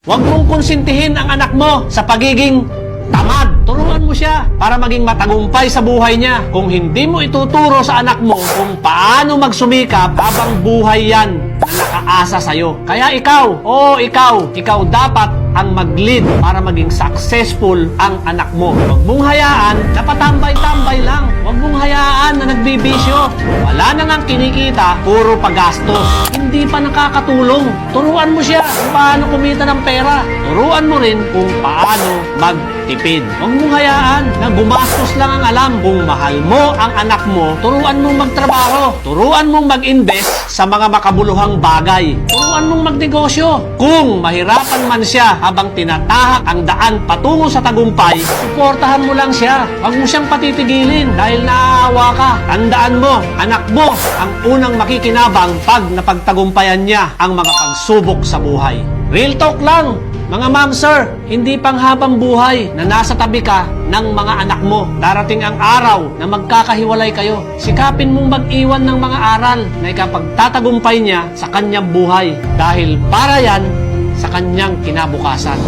Huwag mong konsintihin ang anak mo sa pagiging tamad. Turuan mo siya para maging matagumpay sa buhay niya. Kung hindi mo ituturo sa anak mo kung paano magsumikap, habang buhay yan na nakaasa sa'yo. Kaya ikaw dapat ang mag-lead para maging successful ang anak mo. Huwag mong hayaan na patambay-tambay lang. Huwag mong hayaan na nagbibisyo. Wala na ngang kinikita, puro pagastos. Hindi pa nakakatulong. Turuan mo siya kung paano kumita ng pera. Turuan mo rin kung paano magtipid. Huwag mong hayaan na gumastos lang ang alam. Kung mahal mo ang anak mo, turuan mong magtrabaho. Turuan mong mag-invest sa mga makabuluhang bagay. Turuan mong magnegosyo. Kung mahirapan man siya habang tinatahak ang daan patungo sa tagumpay, suportahan mo lang siya. Huwag mo siyang patitigilin dahil naaawa ka. Tandaan mo, anak mo ang unang makikinabang pag napagtagumpayan niya ang mga pagsubok sa buhay. Real talk lang, mga ma'am sir, hindi pang habang buhay na nasa tabi ka ng mga anak mo. Darating ang araw na magkakahiwalay kayo. Sikapin mong mag-iwan ng mga aral na ikapagtatagumpay niya sa kanyang buhay dahil para yan sa kanyang kinabukasan.